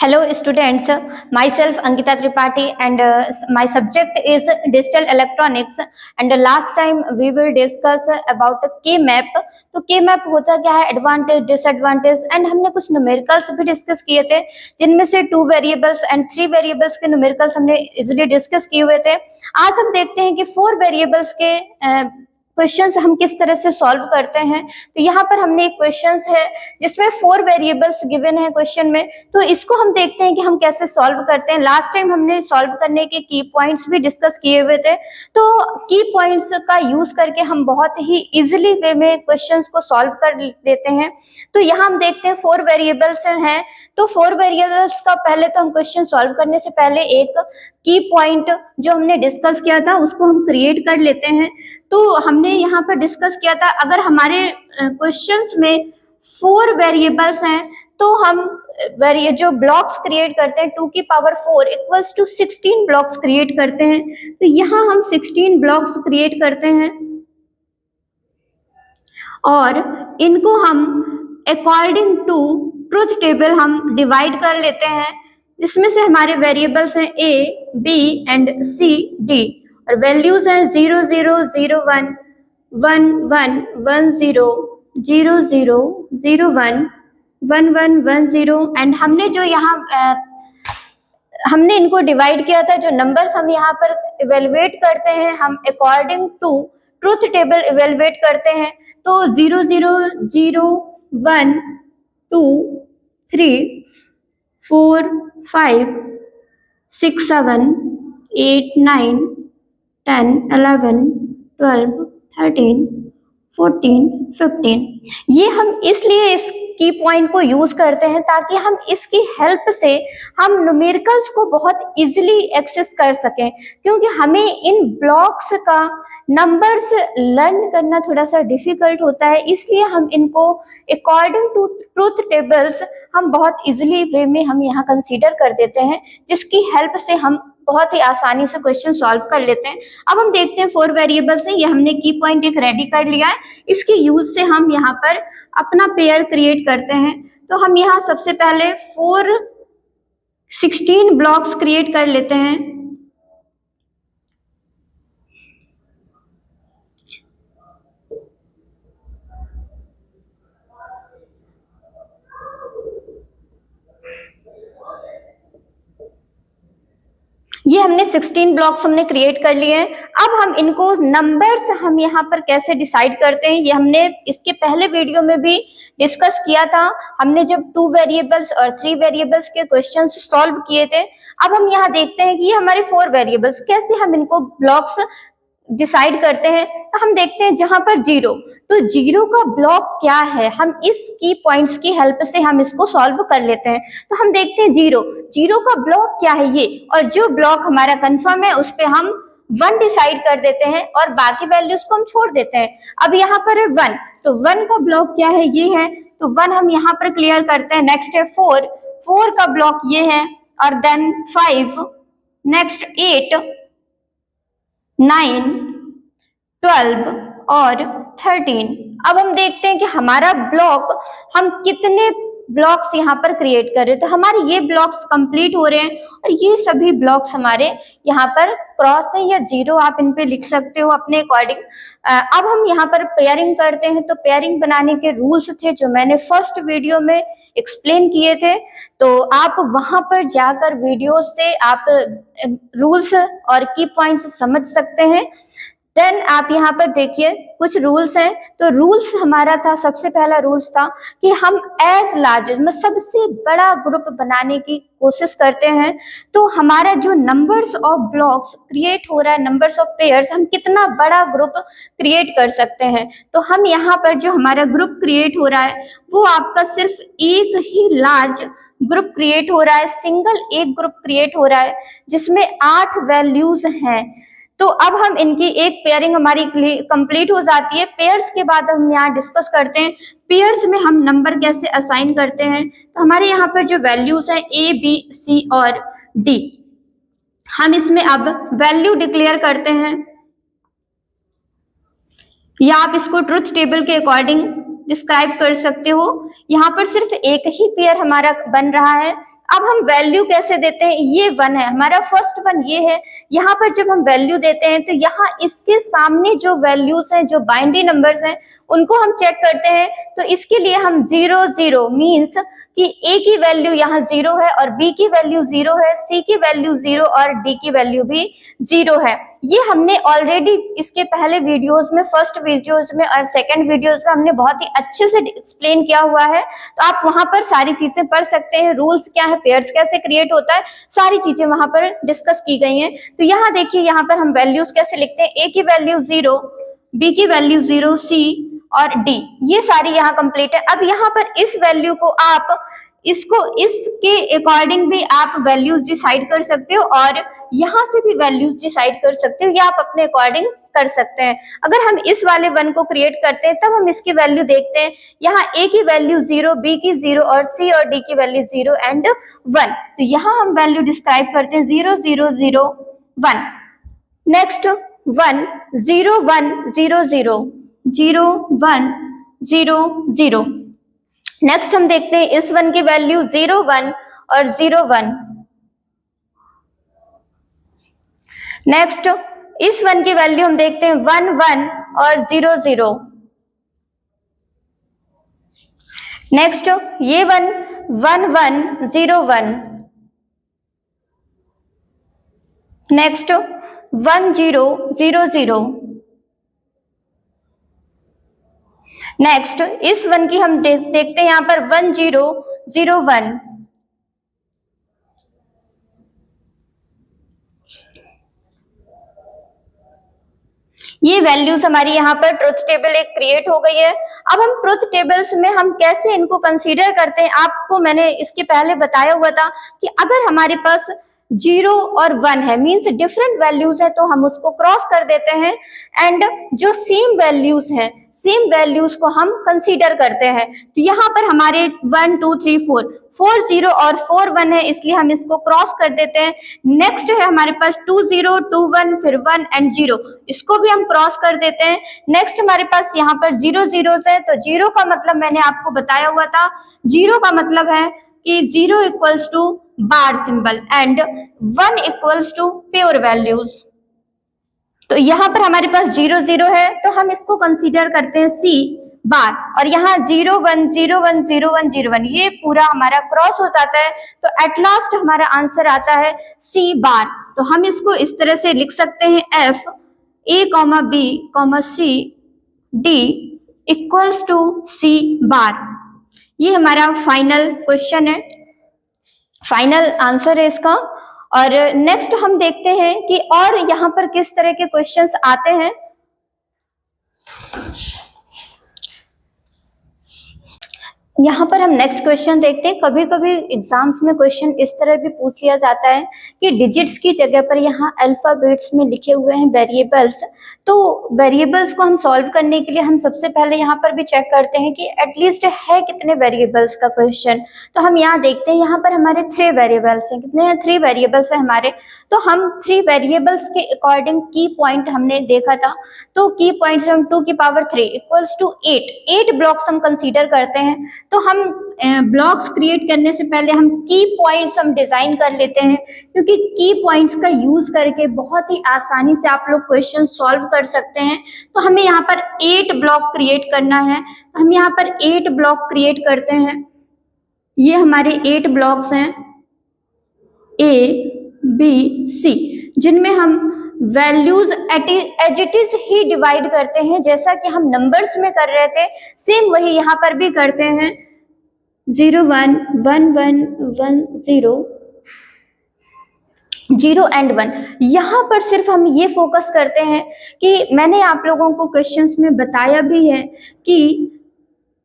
Hello students, myself Ankita Tripathi and my subject is digital electronics and last time we will discuss about K-map। तो K-map होता क्या है, advantage disadvantage and हमने कुछ numericals भी discuss किए थे जिनमें से 2 वेरिएबल्स एंड 3 वेरिएबल्स के न्यूमेरिकल्स हमने इजीली डिस्कस किए हुए थे। आज हम देखते हैं कि 4 वेरिएबल्स के क्वेश्चंस हम किस तरह से सॉल्व करते हैं। तो यहाँ पर हमने एक क्वेश्चंस है जिसमें 4 वेरिएबल्स गिवन है क्वेश्चन में, तो इसको हम देखते हैं कि हम कैसे सॉल्व करते हैं। लास्ट टाइम हमने सॉल्व करने के की पॉइंट्स भी डिस्कस किए हुए थे, तो की पॉइंट्स का यूज करके हम बहुत ही इजिली वे में क्वेश्चंस को सॉल्व कर लेते हैं। तो यहाँ हम देखते हैं 4 वेरिएबल्स हैं, तो 4 वेरिएबल्स का पहले तो हम क्वेश्चन सॉल्व करने से पहले एक की पॉइंट जो हमने डिस्कस किया था उसको हम क्रिएट कर लेते हैं। तो हमने यहाँ पर डिस्कस किया था अगर हमारे क्वेश्चंस में 4 वेरिएबल्स हैं तो हम जो ब्लॉक्स क्रिएट करते हैं 2 की power 4 equals to 16 blocks create करते हैं। तो यहाँ हम 16 ब्लॉक्स क्रिएट करते हैं और इनको हम अकॉर्डिंग टू ट्रुथ टेबल हम डिवाइड कर लेते हैं, जिसमें से हमारे वेरिएबल्स हैं A, B and C, D और वैल्यूज हैं 0 0 0 1 1 1 1 0 0 0 0 1 1 1 1 0 एंड हमने जो यहाँ हमने इनको डिवाइड किया था, जो नंबर्स हम यहाँ पर इवेलुएट करते हैं हम according to truth table evaluate करते हैं। तो 0 0 0 1 2 3 4 5 6 7 8 9 10 11 12 13 14 15 ये हम इसलिए इस की पॉइंट को यूज करते हैं ताकि हम इसकी हेल्प से हम न्यूमेरिकल्स को बहुत इजीली एक्सेस कर सकें, क्योंकि हमें इन ब्लॉक्स का नंबर्स लर्न करना थोड़ा सा डिफिकल्ट होता है, इसलिए हम इनको अकॉर्डिंग टू ट्रुथ टेबल्स हम बहुत इजीली वे में हम यहाँ कंसीडर कर देते हैं, जिसकी हेल्प से हम बहुत ही आसानी से क्वेश्चन सॉल्व कर लेते हैं। अब हम देखते हैं 4 वेरिएबल्स हैं, ये हमने की पॉइंट एक रेडी कर लिया है, इसके यूज से हम यहाँ पर अपना पेयर क्रिएट करते हैं। तो हम यहाँ सबसे पहले 16 ब्लॉक्स क्रिएट कर लेते हैं। ये हमने 16 ब्लॉक्स हमने क्रिएट कर लिए हैं। अब हम इनको नंबर्स हम यहाँ पर कैसे डिसाइड करते हैं, ये हमने इसके पहले वीडियो में भी डिस्कस किया था, हमने जब 2 वेरिएबल्स और 3 वेरिएबल्स के क्वेश्चंस सॉल्व किए थे। अब हम यहाँ देखते हैं कि ये हमारे 4 वेरिएबल्स कैसे हम इनको ब्लॉक्स डिसाइड करते हैं। तो हम देखते हैं जहां पर 0, तो 0 का ब्लॉक क्या है, हम इस की पॉइंट्स की हेल्प से हम इसको सॉल्व कर लेते हैं। तो हम देखते हैं 0 का ब्लॉक क्या है ये, और जो ब्लॉक हमारा कंफर्म है उस पे हम 1 डिसाइड कर देते हैं और बाकी वैल्यूज को हम छोड़ देते हैं। अब यहाँ पर है 1, तो 1 का ब्लॉक क्या है, ये है, तो 1 हम यहाँ पर क्लियर करते हैं। नेक्स्ट है 4 का ब्लॉक ये है, और देन 5, नेक्स्ट 8 9 12 और 13। अब हम देखते हैं कि हमारा ब्लॉक हम कितने ब्लॉक्स यहाँ पर क्रिएट कर रहे हैं। तो हमारे ये ब्लॉक्स कंप्लीट हो रहे हैं और ये सभी ब्लॉक्स हमारे यहाँ पर क्रॉस है या 0 आप इन पे लिख सकते हो अपने अकॉर्डिंग। अब हम यहाँ पर पेयरिंग करते हैं, तो पेयरिंग बनाने के रूल्स थे जो मैंने फर्स्ट वीडियो में एक्सप्लेन किए थे, तो आप वहां पर जाकर वीडियो से आप रूल्स और की पॉइंट्स समझ सकते हैं। देन आप यहाँ पर देखिए कुछ रूल्स हैं। तो रूल्स हमारा था, सबसे पहला रूल्स था कि हम एज लार्ज मतलब सबसे बड़ा ग्रुप बनाने की कोशिश करते हैं। तो हमारा जो नंबर्स ऑफ ब्लॉक्स क्रिएट हो रहा है, नंबर्स ऑफ पेयर्स, हम कितना बड़ा ग्रुप क्रिएट कर सकते हैं। तो हम यहाँ पर जो हमारा ग्रुप क्रिएट हो रहा है वो आपका सिर्फ एक ही लार्ज ग्रुप क्रिएट हो रहा है, सिंगल एक ग्रुप क्रिएट हो रहा है जिसमें 8 वैल्यूज हैं। तो अब हम इनकी एक पेयरिंग हमारी कंप्लीट हो जाती है। पेयर्स के बाद हम यहाँ डिस्कस करते हैं पेयर्स में हम नंबर कैसे असाइन करते हैं। तो हमारे यहाँ पर जो वैल्यूज हैं A, B, C और D, हम इसमें अब वैल्यू डिक्लेयर करते हैं, या आप इसको ट्रुथ टेबल के अकॉर्डिंग डिस्क्राइब कर सकते हो। यहाँ पर सिर्फ एक ही पेयर हमारा बन रहा है अब हम वैल्यू कैसे देते हैं, ये 1 है हमारा फर्स्ट वन, ये है। यहाँ पर जब हम वैल्यू देते हैं तो यहाँ इसके सामने जो वैल्यूज हैं, जो बाइनरी नंबर्स हैं, उनको हम चेक करते हैं। तो इसके लिए हम 0 0 मीन्स कि A की वैल्यू यहाँ 0 है और B की वैल्यू 0 है, C की वैल्यू 0 और D की वैल्यू भी 0 है। ये हमने ऑलरेडी इसके पहले वीडियोस में, फर्स्ट वीडियोस में और सेकंड वीडियोस में हमने बहुत ही अच्छे से एक्सप्लेन किया हुआ है, तो आप वहां पर सारी चीजें पढ़ सकते हैं। रूल्स क्या है, पेयर्स कैसे क्रिएट होता है, सारी चीजें वहां पर डिस्कस की गई हैं। तो यहाँ देखिए, यहाँ पर हम वैल्यूज कैसे लिखते हैं, A की वैल्यू 0, B की वैल्यू 0, C और D, ये सारी यहाँ कंप्लीट है। अब यहाँ पर इस वैल्यू को आप इसके अकॉर्डिंग भी आप वैल्यूज डिसाइड कर सकते हो और यहाँ से भी वैल्यूज डिसाइड कर सकते हो, या आप अपने अकॉर्डिंग कर सकते हैं। अगर हम इस वाले 1 को क्रिएट करते हैं तब हम इसकी वैल्यू देखते हैं। यहाँ A की वैल्यू 0, B की 0 और C और D की वैल्यू 0 एंड 1। तो यहाँ हम वैल्यू डिस्क्राइब करते हैं 0 0 0 1। नेक्स्ट 1 0 1 0 0 0 1 0 0। नेक्स्ट हम देखते हैं इस 1 की वैल्यू 0 1 और 0 1। नेक्स्ट इस 1 की वैल्यू हम देखते हैं 1 1 और 0 0। नेक्स्ट ये 1 1 1 0 1। नेक्स्ट 1 0 0 0। नेक्स्ट इस 1 की हम देखते हैं यहाँ पर 1 0 0 1। ये वैल्यूज हमारी यहाँ पर ट्रुथ टेबल एक क्रिएट हो गई है। अब हम ट्रुथ टेबल्स में हम कैसे इनको कंसीडर करते हैं, आपको मैंने इसके पहले बताया हुआ था कि अगर हमारे पास 0 और 1 है, मींस डिफरेंट वैल्यूज है, तो हम उसको क्रॉस कर देते हैं। एंड जो सेम वैल्यूज है, सेम वैल्यूज को हम कंसीडर करते हैं। तो यहाँ पर हमारे 1 2 3 4 0 और 4 1 है, इसलिए हम इसको क्रॉस कर देते हैं। नेक्स्ट है हमारे पास 2 0 2 1 फिर 1 एंड 0, इसको भी हम क्रॉस कर देते हैं। नेक्स्ट हमारे पास यहाँ पर 0 0 है, तो 0 का मतलब मैंने आपको बताया हुआ था, 0 का मतलब है कि 0 equals to bar symbol and 1 equals to pure values. तो यहाँ पर हमारे पास 0 0 है, तो हम इसको कंसीडर करते हैं C बार, और यहाँ 0 1 0 1 0 1 0 1, ये पूरा हमारा क्रॉस हो जाता है। तो एट लास्ट हमारा आंसर आता है C बार। तो हम इसको इस तरह से लिख सकते हैं F A, B, C, D equals to C bar. ये हमारा फाइनल क्वेश्चन है, फाइनल आंसर है इसका। और नेक्स्ट हम देखते हैं कि और यहाँ पर किस तरह के क्वेश्चंस आते हैं। यहाँ पर हम नेक्स्ट क्वेश्चन देखते हैं। कभी कभी एग्जाम्स में क्वेश्चन इस तरह भी पूछ लिया जाता है कि डिजिट्स की जगह पर यहाँ अल्फाबेट्स में लिखे हुए हैं वेरिएबल्स, तो वेरिएबल्स को हम सॉल्व करने के लिए हम सबसे पहले यहाँ पर भी चेक करते हैं कि एटलीस्ट है कितने वेरिएबल्स का क्वेश्चन। तो हम यहाँ देखते हैं, यहाँ पर हमारे 3 वेरिएबल्स हैं। कितने हैं? 3 वेरिएबल्स है हमारे। तो हम 3 वेरिएबल्स के अकॉर्डिंग की पॉइंट हमने देखा था, तो की पॉइंट हम 2 की पावर 3 इक्वल्स टू 8 ब्लॉक्स हम कंसीडर करते हैं। तो हम ब्लॉक्स क्रिएट करने से पहले हम की पॉइंट्स हम डिजाइन कर लेते हैं, क्योंकि की पॉइंट्स का यूज करके बहुत ही आसानी से आप लोग क्वेश्चन सॉल्व कर सकते हैं। तो हमें यहाँ पर 8 ब्लॉक क्रिएट करना है। हम यहाँ पर 8 ब्लॉक क्रिएट करते हैं। ये हमारे 8 ब्लॉक्स हैं A B C, जिनमें हम वैल्यूज एज इट इज ही डिवाइड करते हैं, जैसा कि हम नंबर्स में कर रहे थे सेम वही यहाँ पर भी करते हैं। 0 1 1 1 1 0 0 एंड 1। यहाँ पर सिर्फ हम ये फोकस करते हैं कि मैंने आप लोगों को क्वेश्चंस में बताया भी है कि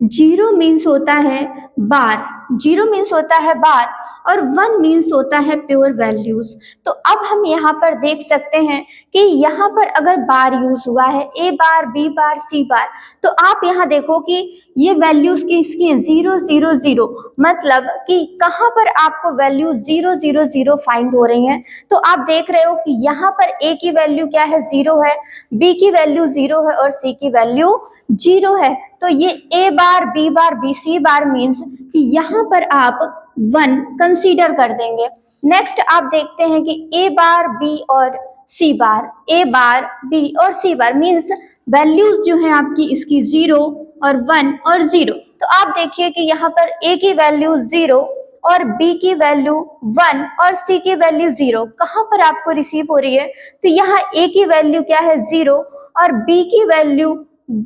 0 मीन्स होता है बार, 0 मीन्स होता है बार और 1 मीन्स होता है प्योर वैल्यूज। तो अब हम यहाँ पर देख सकते हैं कि यहाँ पर अगर बार यूज हुआ है, A bar, B bar, C बार, तो आप यहाँ देखो कि ये वैल्यूज की इसकी 0 0 0, मतलब कि कहाँ पर आपको वैल्यू 0 0 0 फाइंड हो रही हैं। तो आप देख रहे हो कि यहाँ पर A की वैल्यू क्या है? 0 है, B की वैल्यू 0 है और C की वैल्यू 0 है। तो ये A bar, B bar, B, C bar means कि यहाँ पर आप 1 कंसीडर कर देंगे। नेक्स्ट आप देखते हैं कि ए बार, बी और सी बार, ए बार, बी और सी बार मीन्स वैल्यूज जो है आपकी इसकी 0 और 1 और 0। तो आप देखिए कि यहाँ पर ए की वैल्यू 0 और बी की वैल्यू 1 और सी की वैल्यू 0 कहाँ पर आपको रिसीव हो रही है? तो यहाँ ए की वैल्यू क्या है? 0 और बी की वैल्यू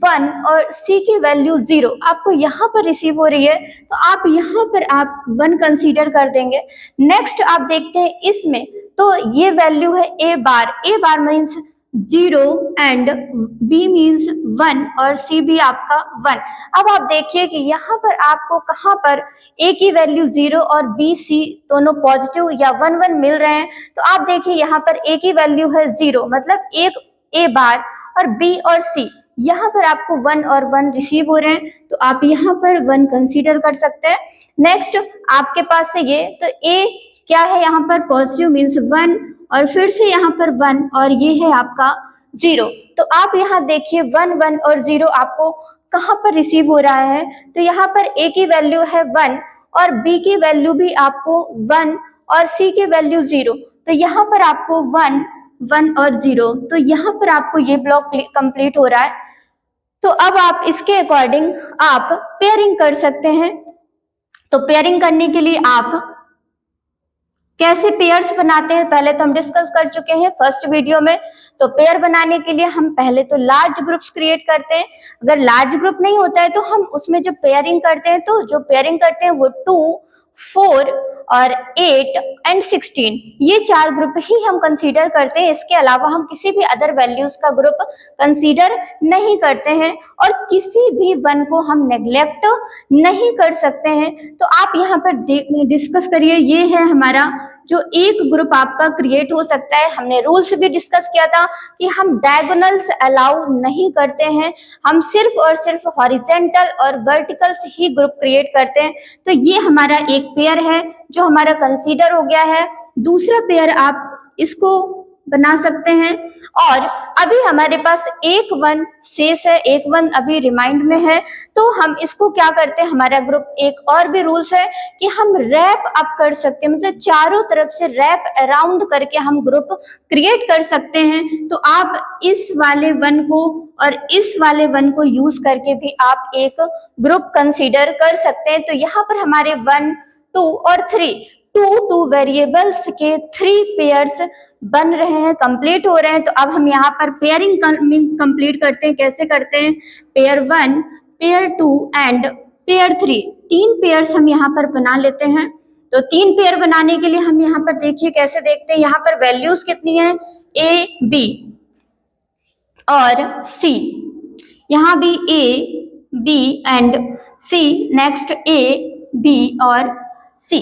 1 और सी की वैल्यू 0 आपको यहाँ पर रिसीव हो रही है। तो आप यहाँ पर आप 1 कंसीडर कर देंगे। नेक्स्ट आप देखते हैं इसमें, तो ये वैल्यू है A bar means 0 and B means 1 और सी भी आपका 1। अब आप देखिए कि यहाँ पर आपको कहाँ पर ए की वैल्यू 0 और बी सी दोनों पॉजिटिव या 1 1 मिल रहे हैं। तो आप देखिए यहाँ पर ए की वैल्यू है 0 मतलब एक ए बार और बी और सी यहाँ पर आपको 1 और 1 रिसीव हो रहे हैं। तो आप यहाँ पर 1 कंसीडर कर सकते हैं। नेक्स्ट आपके पास से ये, तो ए क्या है यहाँ पर? पॉजिटिव मीन्स 1 और फिर से यहाँ पर 1 और ये है आपका 0। तो आप यहाँ देखिए 1 1 और 0 आपको कहाँ पर रिसीव हो रहा है? तो यहाँ पर ए की वैल्यू है 1 और बी की वैल्यू भी आपको 1 और सी की वैल्यू 0। तो यहाँ पर आपको 1 1 और 0, तो यहाँ पर आपको ये ब्लॉक कंप्लीट हो रहा है। तो अब आप इसके अकॉर्डिंग आप पेयरिंग कर सकते हैं। तो पेयरिंग करने के लिए आप कैसे पेयर्स बनाते हैं पहले तो हम डिस्कस कर चुके हैं फर्स्ट वीडियो में। तो पेयर बनाने के लिए हम पहले तो लार्ज ग्रुप्स क्रिएट करते हैं। अगर लार्ज ग्रुप नहीं होता है तो हम उसमें जो पेयरिंग करते हैं, तो जो पेयरिंग करते हैं वो 2, 4 और 8 एंड 16 ये 4 ग्रुप ही हम कंसीडर करते हैं। इसके अलावा हम किसी भी अदर वैल्यूज का ग्रुप कंसीडर नहीं करते हैं और किसी भी वन को हम नेग्लेक्ट नहीं कर सकते हैं। तो आप यहाँ पर डिस्कस करिए, ये है हमारा जो एक ग्रुप आपका क्रिएट हो सकता है। हमने रूल्स भी डिस्कस किया था कि हम डायगोनल्स अलाउ नहीं करते हैं, हम सिर्फ और सिर्फ हॉरिजेंटल और वर्टिकल्स ही ग्रुप क्रिएट करते हैं। तो ये हमारा एक पेयर है जो हमारा कंसीडर हो गया है। दूसरा पेयर आप इसको बना सकते हैं और अभी हमारे पास एक 1 शेष है, एक 1 अभी रिमाइंड में है। तो हम इसको क्या करते हैं, हमारा ग्रुप एक और भी रूल्स है कि हम रैप अप कर सकते हैं, मतलब चारों तरफ से रैप अराउंड करके हम ग्रुप क्रिएट कर सकते हैं। तो आप इस वाले 1 को और इस वाले 1 को यूज करके भी आप एक ग्रुप कंसीडर कर सकते हैं। तो यहाँ पर हमारे 1, 2 और 3 2 वेरिएबल्स के 3 पेयर्स बन रहे हैं, कंप्लीट हो रहे हैं। तो अब हम यहाँ पर पेयरिंग कंप्लीट करते हैं। कैसे करते हैं? Pair 1, pair 2 and pair 3 3 pairs हम यहाँ पर बना लेते हैं। तो 3 पेयर बनाने के लिए हम यहाँ पर देखिए कैसे देखते हैं। यहाँ पर वैल्यूज कितनी है? ए, बी और सी। यहाँ भी A, B and C, next A, B और सी।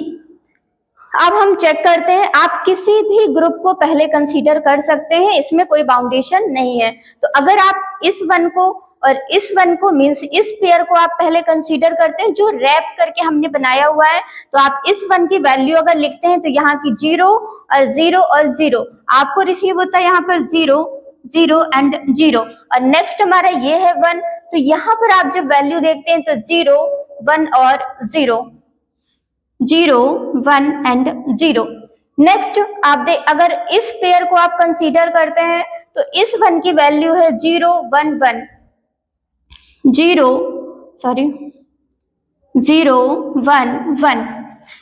अब हम चेक करते हैं, आप किसी भी ग्रुप को पहले कंसीडर कर सकते हैं, इसमें कोई बाउंडेशन नहीं है। तो अगर आप इस 1 को और इस 1 को मीन्स इस पेयर को आप पहले कंसीडर करते हैं जो रैप करके हमने बनाया हुआ है, तो आप इस 1 की वैल्यू अगर लिखते हैं तो यहाँ की 0 और 0 और 0 आपको रिसीव होता है यहाँ पर 0 0 एंड 0। और नेक्स्ट हमारा ये है 1, तो यहाँ पर आप जब वैल्यू देखते हैं तो 0 1 और 0 0 1 एंड 0। नेक्स्ट आप अगर इस पेयर को आप कंसीडर करते हैं तो इस 1 की वैल्यू है 0 1 1 0 1 1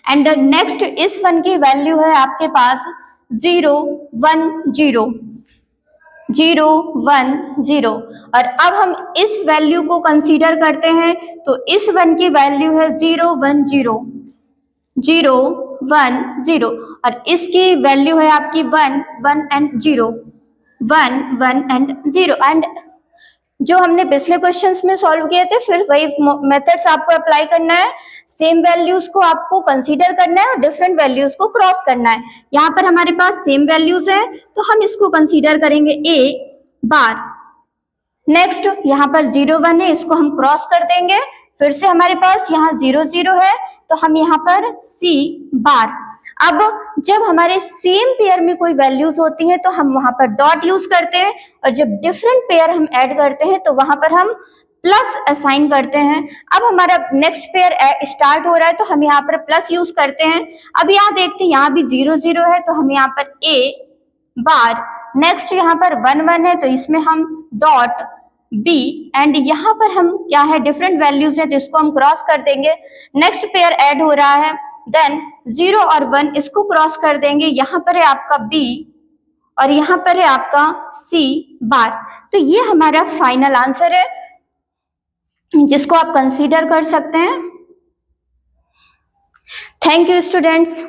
एंड नेक्स्ट इस 1 की वैल्यू है आपके पास 0 1 0 0 1 0। और अब हम इस वैल्यू को कंसीडर करते हैं तो इस 1 की वैल्यू है 0 1 0 0 1 0 और इसकी वैल्यू है आपकी 1 1 एंड 0 1 1 एंड 0। एंड जो हमने पिछले क्वेश्चंस में सॉल्व किए थे फिर वही मेथड्स आपको अप्लाई करना है। सेम वैल्यूज को आपको कंसीडर करना है और डिफरेंट वैल्यूज को क्रॉस करना है। यहाँ पर हमारे पास सेम वैल्यूज है तो हम इसको कंसीडर करेंगे ए बार। नेक्स्ट यहाँ पर 0 1 है, इसको हम क्रॉस कर देंगे। फिर से हमारे पास यहाँ 0 0 है तो हम यहाँ पर सी बार। अब जब हमारे सेम पेयर में कोई वैल्यूज होती हैं तो हम वहां पर डॉट यूज करते हैं और जब डिफरेंट पेयर हम ऐड करते हैं तो वहां पर हम प्लस असाइन करते हैं। अब हमारा नेक्स्ट पेयर स्टार्ट हो रहा है तो हम यहाँ पर प्लस यूज करते हैं। अब यहाँ देखते हैं यहाँ भी 0 0 है तो हम यहाँ पर a बार, नेक्स्ट यहाँ पर 1 1 है तो इसमें हम डॉट b, एंड यहाँ पर हम क्या है डिफरेंट वैल्यूज है तो इसको हम क्रॉस कर देंगे। नेक्स्ट पेयर ऐड हो रहा है, देन 0 और 1 इसको क्रॉस कर देंगे। यहाँ पर है आपका b और यहाँ पर है आपका c बार। तो ये हमारा फाइनल आंसर है जिसको आप कंसीडर कर सकते हैं। Thank you students.